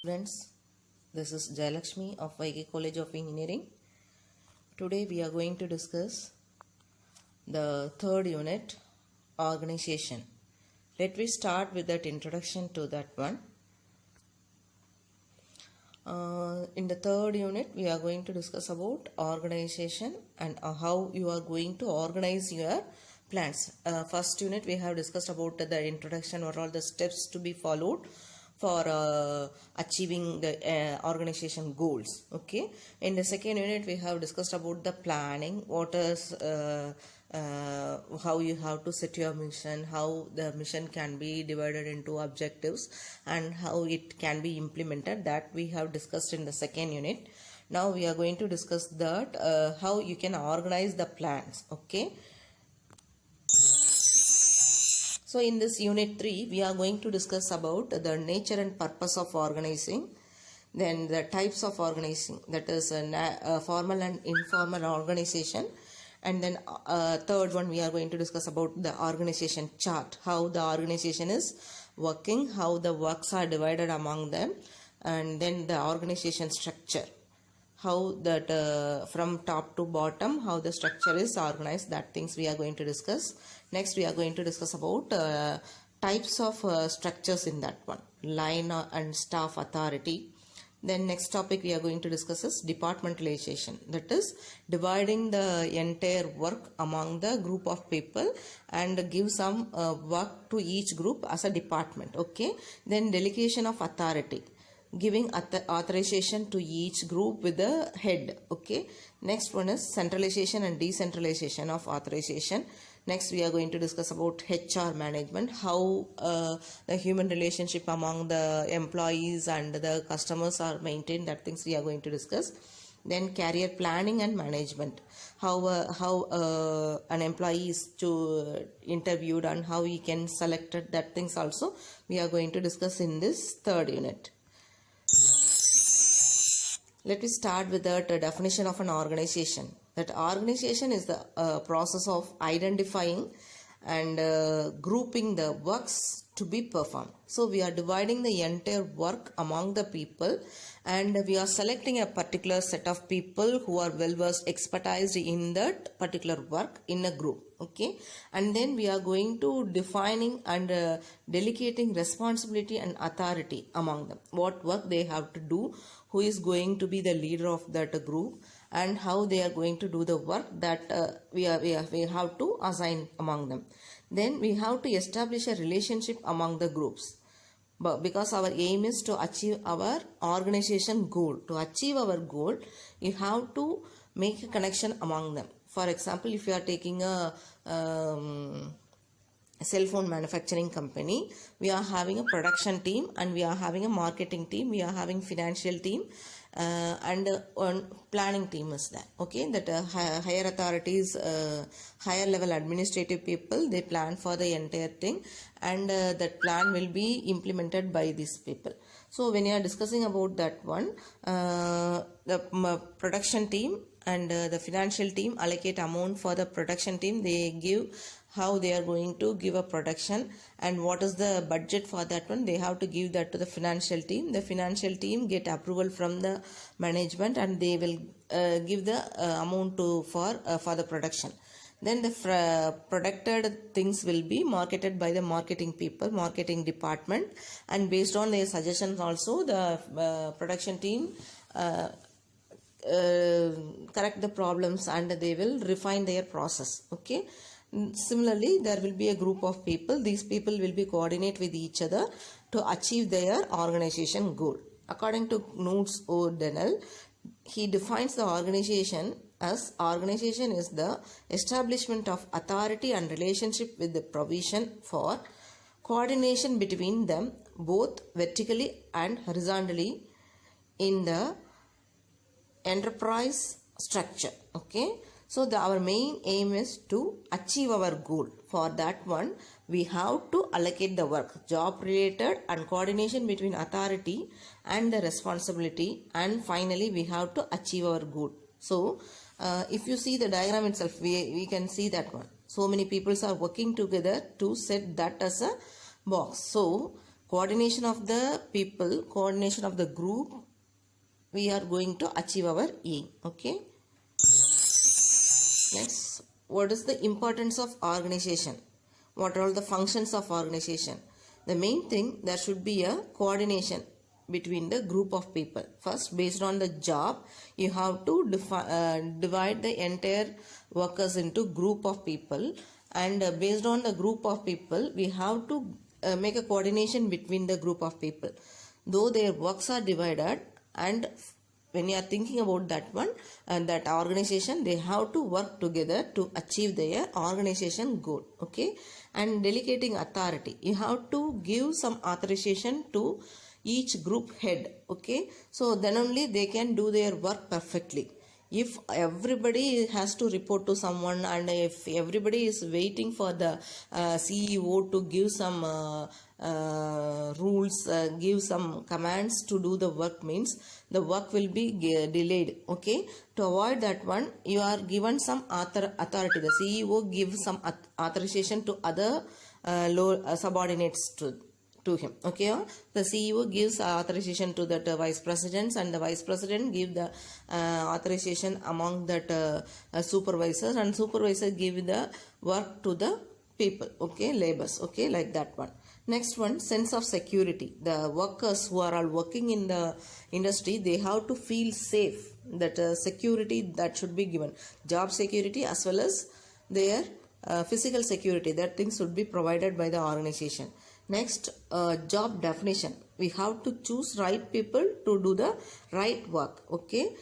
Friends, this is Jayalakshmi of YK College of Engineering. Today we are going to discuss the third unit, organization. Let me start with that introduction to that one. In the third unit, we are going to discuss about organization and how you are going to organize your plans. First unit, we have discussed about the introduction, what are all the steps to be followed for achieving the organization goals. Okay, in the second unit we have discussed about the planning, what is how you have to set your mission, how the mission can be divided into objectives and how it can be implemented. That we have discussed in the second unit. Now we are going to discuss that how you can organize the plans. Okay, so in this unit 3, we are going to discuss about the nature and purpose of organizing, then the types of organizing, that is a formal and informal organization, and then third one we are going to discuss about the organization chart, how the organization is working, how the works are divided among them, and then the organization structure, how that from top to bottom, how the structure is organized. That things we are going to discuss. Next we are going to discuss about types of structures in that one, line and staff authority. Then next topic we are going to discuss is departmentalization, that is dividing the entire work among the group of people and give some work to each group as a department. Okay, then delegation of authority, giving authorization to each group with the head. Okay, next one is centralization and decentralization of authorization. Next we are going to discuss about HR management, how the human relationship among the employees and the customers are maintained. That things we are going to discuss. Then career planning and management, how an employee is interviewed and how he can select it. That things also we are going to discuss in this third unit. Let me start with the definition of an organization. That organization is the process of identifying and grouping the works to be performed. So we are dividing the entire work among the people and we are selecting a particular set of people who are well versed, expertised in that particular work in a group. Okay, and then we are going to defining and delegating responsibility and authority among them, what work they have to do, who is going to be the leader of that group, and how they are going to do the work that we have to assign among them. Then we have to establish a relationship among the groups, but because our aim is to achieve our organization goal. To achieve our goal, you have to make a connection among them. For example, if you are taking a cell phone manufacturing company, we are having a production team and we are having a marketing team, we are having financial team and one planning team is there. Okay, that higher authorities, higher level administrative people, they plan for the entire thing and that plan will be implemented by these people. So when you are discussing about that one, the production team and the financial team allocate amount for the production team. They give how they are going to give a production and what is the budget for that one. They have to give that to the financial team. The financial team get approval from the management and they will give the amount for the production. Then the produced things will be marketed by the marketing people, marketing department, and based on their suggestions also the production team correct the problems and they will refine their process. Okay, similarly there will be a group of people. These people will be coordinate with each other to achieve their organization goal. According to Knut O'Donnell, he defines the organization as organization is the establishment of authority and relationship with the provision for coordination between them both vertically and horizontally in the enterprise structure. Okay, so our main aim is to achieve our goal. For that one, we have to allocate the work, job related and coordination between authority and the responsibility, and finally we have to achieve our goal. So if you see the diagram itself, we can see that one. So many people are working together to set that as a box. So coordination of the people, coordination of the group, we are going to achieve our aim. Okay. Next, what is the importance of organization? What are all the functions of organization? The main thing, there should be a coordination between the group of people. First, based on the job, you have to divide the entire workers into group of people, and based on the group of people, we have to make a coordination between the group of people. Though their works are divided, and when you are thinking about that one and that organization, they have to work together to achieve their organization goal. Okay. And delegating authority, you have to give some authorization to each group head. Okay. So then only they can do their work perfectly. If everybody has to report to someone, and if everybody is waiting for the CEO to give some rules, give some commands to do the work, means the work will be delayed. Okay. To avoid that one, you are given some authority. The CEO gives some authorization to other subordinates to him. Okay. The CEO gives authorization to that vice presidents, and the vice president give the authorization among that supervisors, and supervisor give the work to the people. Okay. Labors. Okay. Like that one. Next one, sense of security. The workers who are all working in the industry, they have to feel safe. That security that should be given. Job security as well as their physical security. That things should be provided by the organization. Next, job definition. We have to choose right people to do the right work. Okay.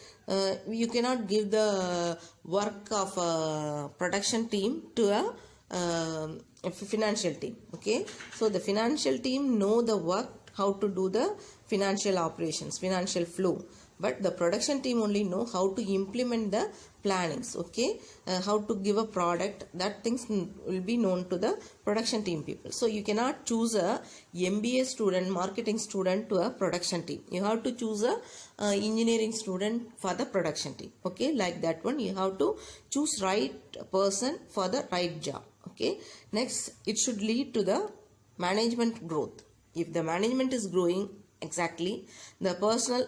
You cannot give the work of a production team to a financial team. Okay. So the financial team know the work, how to do the financial operations, financial flow. But the production team only know how to implement the plannings. Okay. How to give a product, that things will be known to the production team people. So you cannot choose a MBA student, marketing student to a production team. You have to choose a engineering student for the production team. Okay. Like that one, you have to choose right person for the right job. Okay. Next, it should lead to the management growth. If the management is growing, exactly, the personal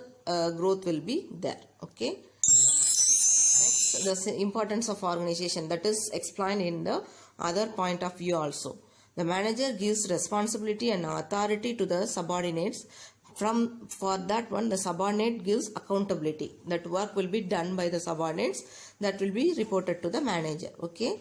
growth will be there. Okay. Next, the importance of organization, that is explained in the other point of view also. The manager gives responsibility and authority to the subordinates. For that one, the subordinate gives accountability. That work will be done by the subordinates, that will be reported to the manager. Okay.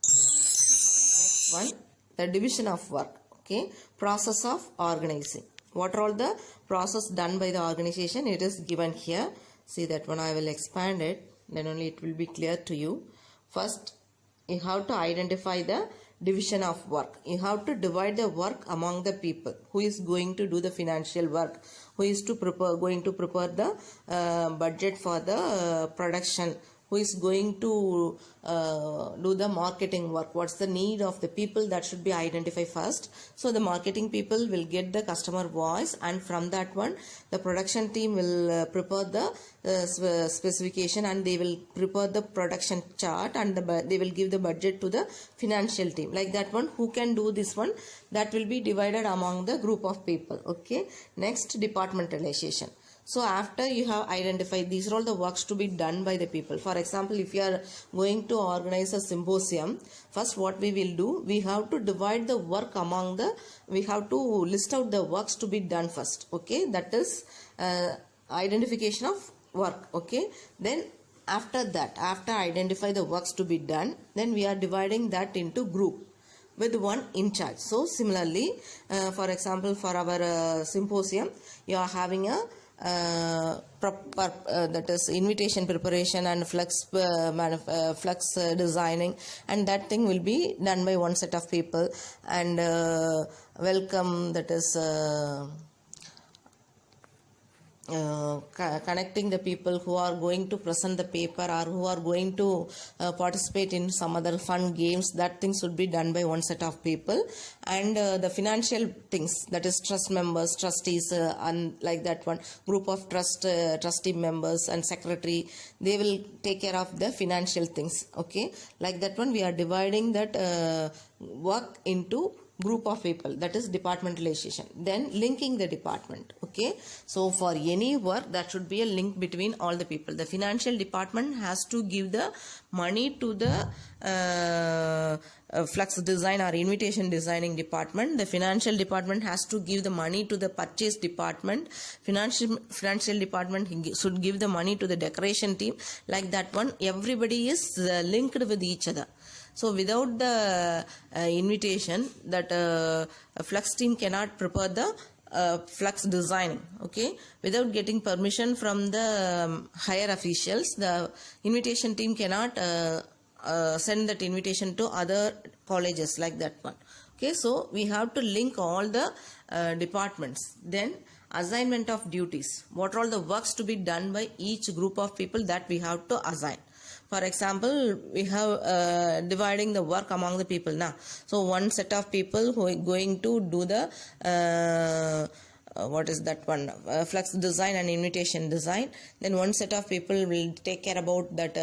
Next one, the division of work. Okay. Process of organizing. What are all the process done by the organization? It is given here. See that one, I will expand it, then only it will be clear to you. First, you have to identify the division of work. You have to divide the work among the people who is going to do the financial work, who is going to prepare the budget for the production, who is going to do the marketing work. What's the need of the people, that should be identified first. So the marketing people will get the customer voice, and from that one, the production team will prepare the specification, and they will prepare the production chart, and they will give the budget to the financial team. Like that one, who can do this one, that will be divided among the group of people. Okay. Next, departmentalization. So after you have identified, these are all the works to be done by the people. For example, if you are going to organize a symposium, first what we will do, we have to divide the work among we have to list out the works to be done first. Okay. That is identification of work. Okay. Then after that, after identify the works to be done, then we are dividing that into group with one in charge. So similarly, for example, for our symposium, you are having a that is invitation preparation and flux designing, and that thing will be done by one set of people, and welcome, that is connecting the people who are going to present the paper, or who are going to participate in some other fun games. That things should be done by one set of people. And the financial things, that is trust members, trustees, and like that one, group of trustee members and secretary, they will take care of the financial things. Okay. Like that one, we are dividing that work into group of people, that is departmentalization. Then linking the department. Okay, so for any work there should be a link between all the people. The financial department has to give the money to the flux design or invitation designing department. The financial department has to give the money to the purchase department. Financial department should give the money to the decoration team. Like that one, everybody is linked with each other. So without the invitation, that flux team cannot prepare the flux designing. Okay, without getting permission from the higher officials, the invitation team cannot send that invitation to other colleges, like that one. Okay, so we have to link all the departments. Then assignment of duties. What are all the works to be done by each group of people that we have to assign. For example, we have dividing the work among the people now. So one set of people who are going to do the what is that one, flux design and invitation design. Then one set of people will take care about that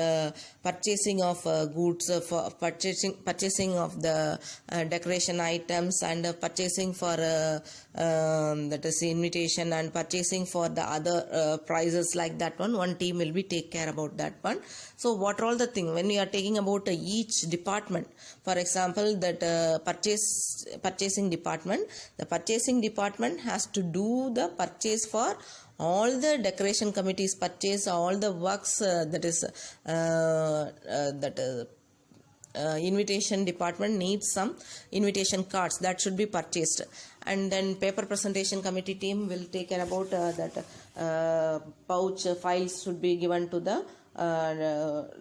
purchasing of goods, for purchasing of the decoration items, and purchasing for that is invitation, and purchasing for the other prizes, like that one team will be take care about that one. So what are all the things when we are taking about each department? For example, that purchasing department, the purchasing department has to do the purchase for all the decoration committees purchase, all the works, that is invitation department needs some invitation cards that should be purchased, and then paper presentation committee team will take care about that pouch files should be given to the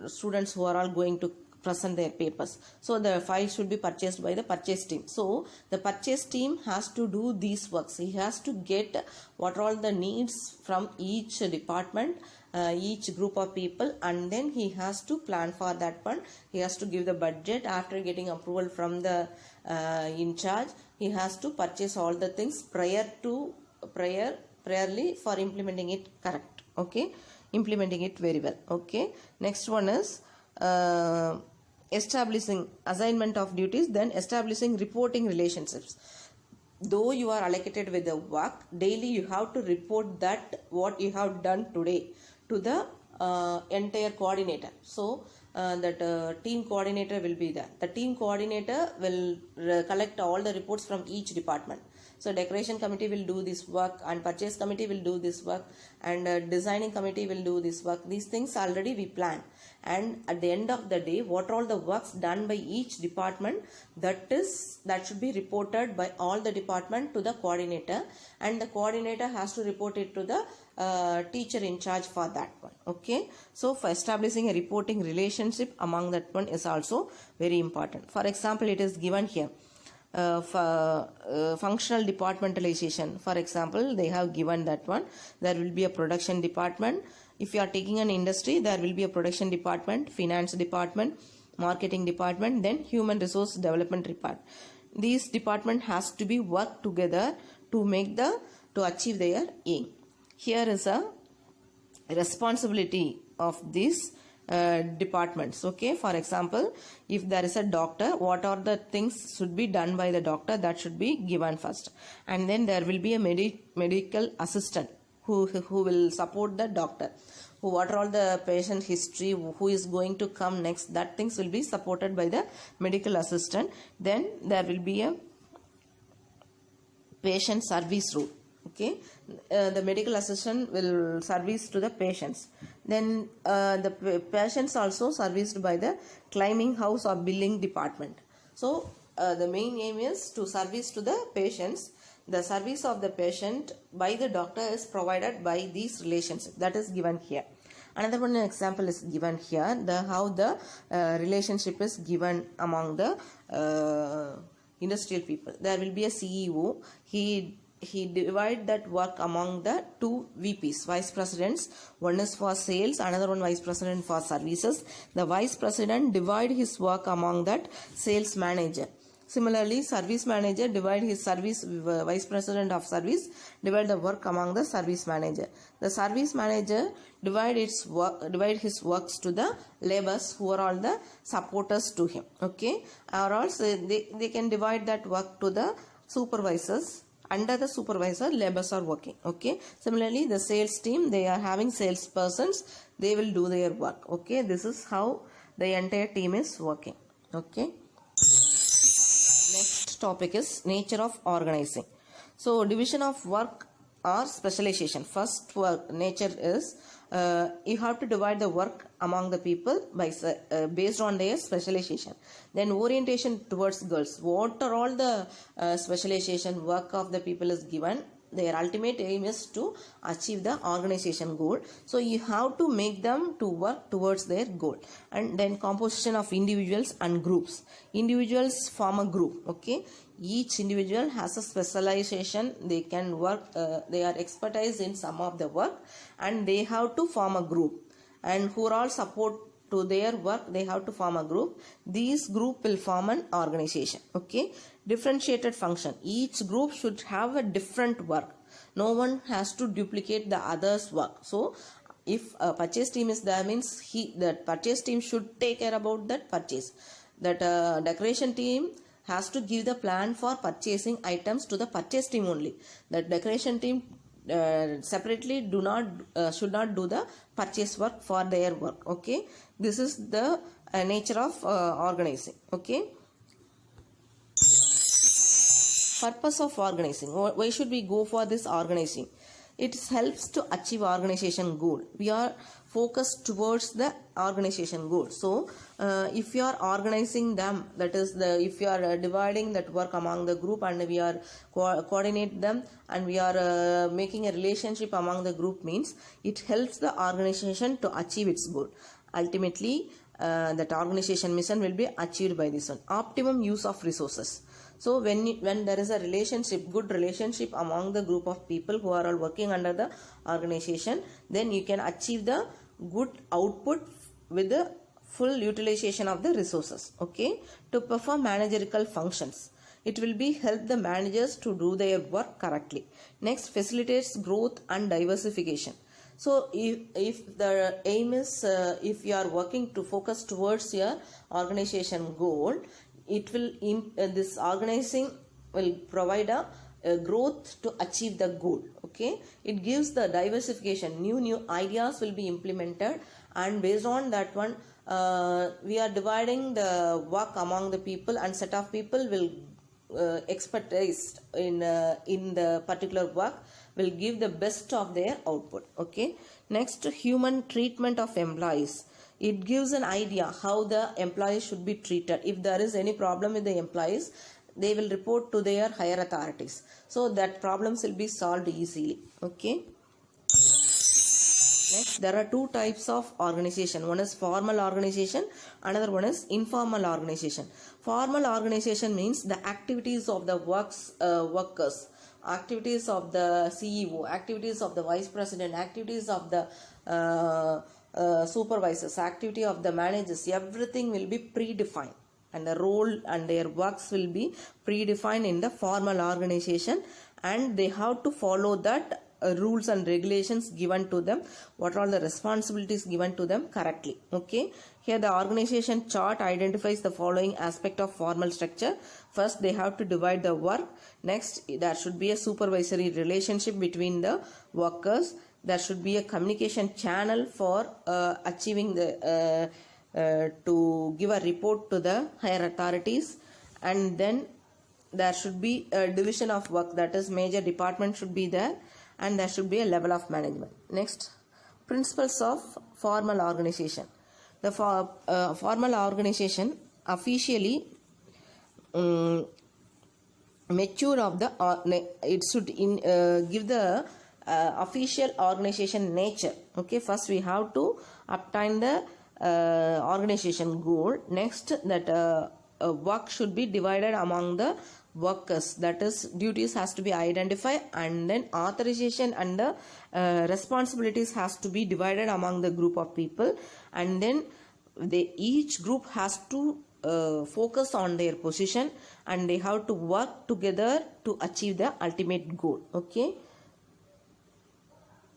students who are all going to present their papers. So the file should be purchased by the purchase team. So the purchase team has to do these works. He has to get what are all the needs from each department, each group of people, and then he has to plan for that one. He has to give the budget. After getting approval from the in charge, he has to purchase all the things priorly for implementing it correct. Okay, implementing it very well. Okay, next one is establishing assignment of duties, then establishing reporting relationships. Though you are allocated with the work, daily you have to report that what you have done today to the entire coordinator. So that team coordinator will be there. The team coordinator will collect all the reports from each department. So decoration committee will do this work, and purchase committee will do this work, and designing committee will do this work. These things already we plan, and at the end of the day, what are all the works done by each department, that should be reported by all the department to the coordinator, and the coordinator has to report it to the teacher in charge for that one. Okay, so for establishing a reporting relationship among that one is also very important. For example, it is given here. Functional departmentalization. For example, they have given that one. There will be a production department. If you are taking an industry, there will be a production department, finance department, marketing department, then human resource development department. These department has to be work together to achieve their aim. Here is a responsibility of these departments. Okay, for example, if there is a doctor, what are the things should be done by the doctor, that should be given first, and then there will be a medical assistant who will support the doctor. What are all the patient history, who is going to come next, that things will be supported by the medical assistant. Then there will be a patient service rule. Okay, the medical assistant will service to the patients. Then the patients also serviced by the claiming house or billing department. So the main aim is to service to the patients. The service of the patient by the doctor is provided by these relationships, that is given here. Another one example is given here, how the relationship is given among the industrial people. There will be a CEO. He divide that work among the two VPs, vice presidents. One is for sales, another one vice president for services. The vice president divide his work among that sales manager. Similarly, service manager divide his service, vice president of service divide the work among the service manager. The service manager divide his works to the laborers who are all the supporters to him. Okay, or else they can divide that work to the supervisors. Under the supervisor, laborers are working. Okay, similarly the sales team, they are having salespersons, they will do their work. Okay, this is how the entire team is working. Okay, next topic is nature of organizing. So division of work or specialization. First nature is you have to divide the work among the people by based on their specialization. Then orientation towards girls. What are all the specialization work of the people is given. Their ultimate aim is to achieve the organization goal. So you have to make them to work towards their goal. And then composition of individuals and groups. Individuals form a group. Okay, each individual has a specialization. They can work, they are expertise in some of the work, and they have to form a group, and who are all support to their work, they have to form a group. These group will form an organization. Okay, differentiated function. Each group should have a different work. No one has to duplicate the other's work. So if a purchase team is there, means that purchase team should take care about that purchase. That decoration team has to give the plan for purchasing items to the purchase team only. That decoration team separately should not do the purchase work for their work. Okay, this is the nature of organizing. Okay, purpose of organizing. Why should we go for this organizing? It helps to achieve organization goal. We are focused towards the organization goal. So if you are organizing them, that is if you are dividing that work among the group, and we are coordinate them, and we are making a relationship among the group, means it helps the organization to achieve its goal. Ultimately that organization mission will be achieved by this one. Optimum use of resources. So when there is a relationship, good relationship among the group of people who are all working under the organization, then you can achieve the good output with the full utilization of the resources. Okay, to perform managerial functions, it will be help the managers to do their work correctly. Next, facilitates growth and diversification. So if the aim is if you are working to focus towards your organization goal, it will this organizing will provide a growth to achieve the goal. Okay, it gives the diversification. New ideas will be implemented, and based on that one we are dividing the work among the people, and set of people will expertise in the particular work, will give the best of their output. Okay, next, human treatment of employees. It gives an idea how the employees should be treated. If there is any problem with the employees, they will report to their higher authorities, so that problems will be solved easily. Okay, next, there are two types of organization. One is formal organization, another one is informal organization. Formal organization means the activities of the workers, activities of the CEO, activities of the vice president, activities of the supervisors, activity of the managers, everything will be predefined, and the role and their works will be predefined in the formal organization, and they have to follow that rules and regulations given to them, what are all the responsibilities given to them correctly. Okay, here the organization chart identifies the following aspect of formal structure. First, they have to divide the work. Next, there should be a supervisory relationship between the workers. There should be a communication channel for achieving the to give a report to the higher authorities, and then there should be a division of work, that is major department should be there, and there should be a level of management. Next, principles of formal organization. The formal organization officially mature of the it should give the official organization nature. Okay, first we have to obtain the organization goal. Next, that work should be divided among the workers, that is duties has to be identified, and then authorization and the responsibilities has to be divided among the group of people, and then each group has to focus on their position, and they have to work together to achieve the ultimate goal. Okay,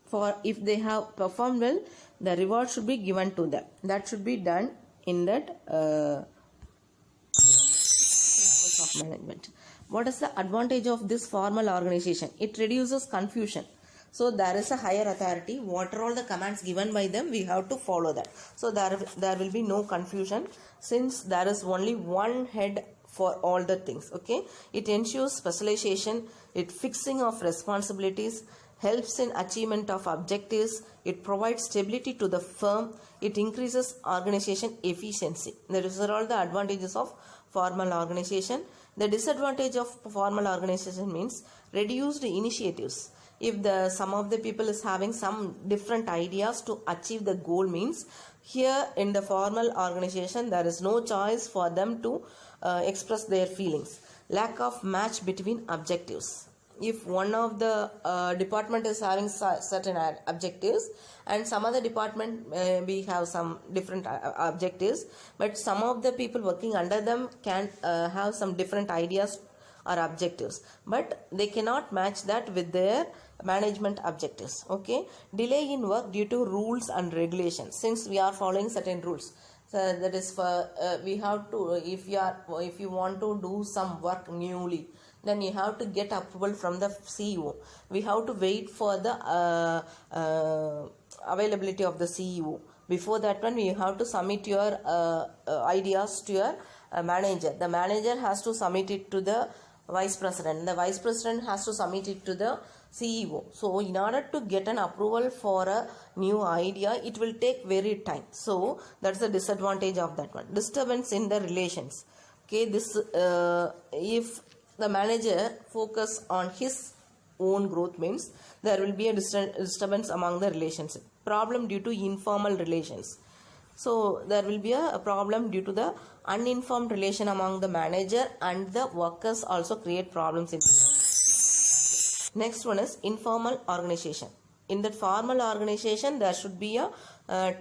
for if they have performed well, the reward should be given to them. That should be done in that of management. What is the advantage of this formal organization? It reduces confusion. So there is a higher authority. What are all the commands given by them? We have to follow that. So there will be no confusion, since there is only one head for all the things. Okay. It ensures specialization. It fixing of responsibilities, helps in achievement of objectives. It provides stability to the firm. It increases organization efficiency. These are all the advantages of formal organization. The disadvantage of formal organization means reduced initiatives. If some of the people is having some different ideas to achieve the goal, means here in the formal organization there is no choice for them to express their feelings. Lack of match between objectives. If one of the department is having certain objectives, and some other department we have some different objectives, but some of the people working under them can have some different ideas or objectives, but they cannot match that with their management objectives. Okay. Delay in work due to rules and regulations. Since we are following certain rules, so that is for we have to, if you want to do some work newly, then you have to get approval from the CEO. We have to wait for the availability of the CEO. Before that one, you have to submit your ideas to your manager. The manager has to submit it to the vice president. The vice president has to submit it to the CEO. So in order to get an approval for a new idea, it will take very time. So that's the disadvantage of that one. Disturbance in the relations. Okay, this if the manager focus on his own growth, means there will be a disturbance among the relationship. Problem due to informal relations. So there will be a problem due to the uninformed relation among the manager and the workers, also create problems in. Next one is informal organization. In the formal organization, there should be a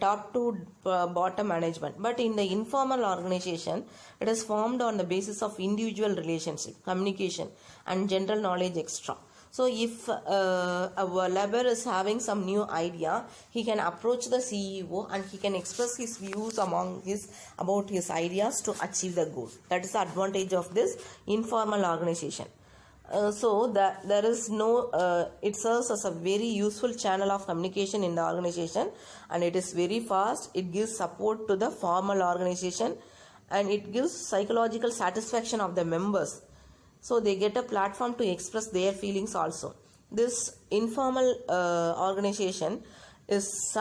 top to bottom management, but in the informal organization, it is formed on the basis of individual relationship, communication, and general knowledge extra. So if a labor is having some new idea, he can approach the CEO and he can express his views about his ideas to achieve the goal. That is the advantage of this informal organization. So that there is no, it serves as a very useful channel of communication in the organization, and it is very fast. It gives support to the formal organization, and it gives psychological satisfaction of the members. So they get a platform to express their feelings also. This informal organization is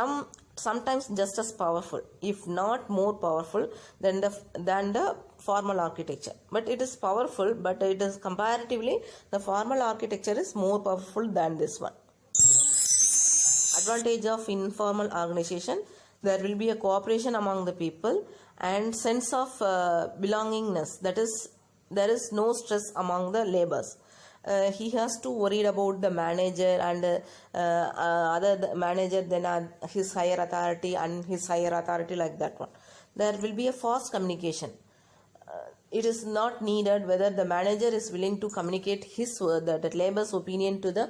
sometimes just as powerful, if not more powerful than the formal architecture. But it is powerful, but it is comparatively, the formal architecture is more powerful than this one. Advantage of informal organization: there will be a cooperation among the people and sense of belongingness. That is, there is no stress among the laborers. He has to worry about the manager and other manager, then his higher authority and his higher authority, like that one. There will be a fast communication. It is not needed whether the manager is willing to communicate his the labor's opinion to the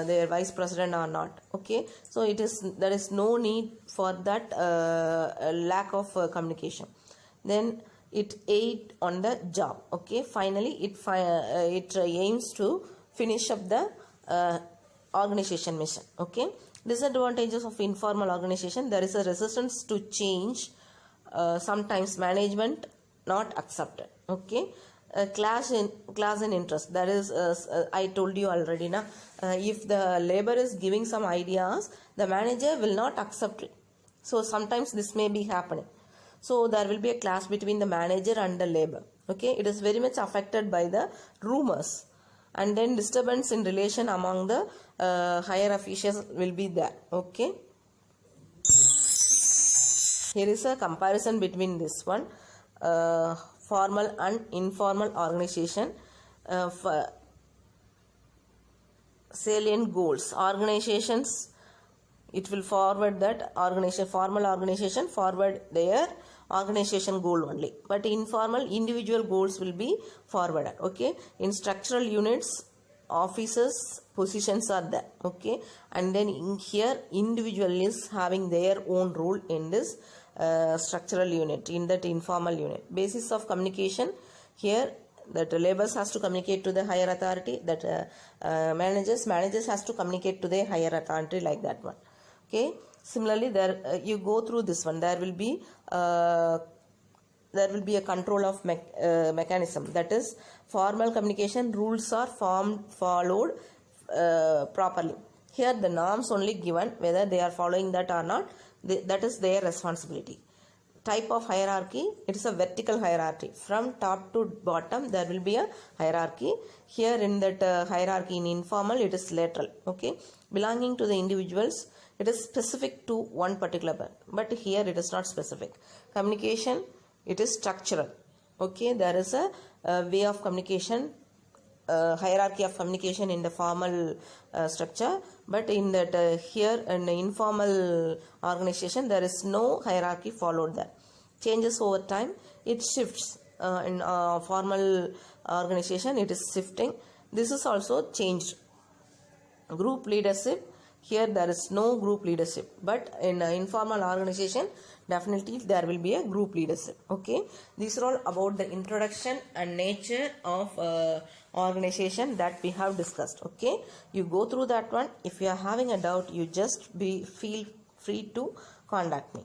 their vice president or not. Okay, so there is no need for that lack of communication. Then it aids on the job. Okay, finally it aims to finish up the organization mission. Okay, disadvantages of informal organization: there is a resistance to change. Sometimes management not accepted. Okay, clash in interest. That is, I told you already now. If the labor is giving some ideas, the manager will not accept it. So sometimes this may be happening. So there will be a clash between the manager and the labor. Okay, it is very much affected by the rumors, and then disturbance in relation among the higher officials will be there. Okay, here is a comparison between this one, formal and informal organization. Salient goals. Organizations, it will forward that formal organization forward their organization goal only, but informal individual goals will be forwarded. Okay, in structural units officers positions are there. Okay, and then in here individual is having their own role in this structural unit, in that informal unit. Basis of communication, here that laborers has to communicate to the higher authority, that managers has to communicate to the higher authority, like that one. Okay, similarly there you go through this one, there will be a control of mechanism, that is formal communication rules are followed properly. Here the norms only given, whether they are following that or not, that is their responsibility. Type of hierarchy, it is a vertical hierarchy, from top to bottom there will be a hierarchy. Here in that hierarchy in informal it is lateral. Okay, belonging to the individuals, it is specific to one particular one, but here it is not specific. Communication, it is structural. Okay, there is a way of communication, hierarchy of communication in the formal structure, but in that here in the informal organization there is no hierarchy followed there. Changes over time, it shifts. In formal organization it is shifting, this is also changed. Group leadership, here there is no group leadership, but in informal organization definitely there will be a group leadership. Okay, these are all about the introduction and nature of organization that we have discussed. Okay, you go through that one. If you are having a doubt, you just feel free to contact me.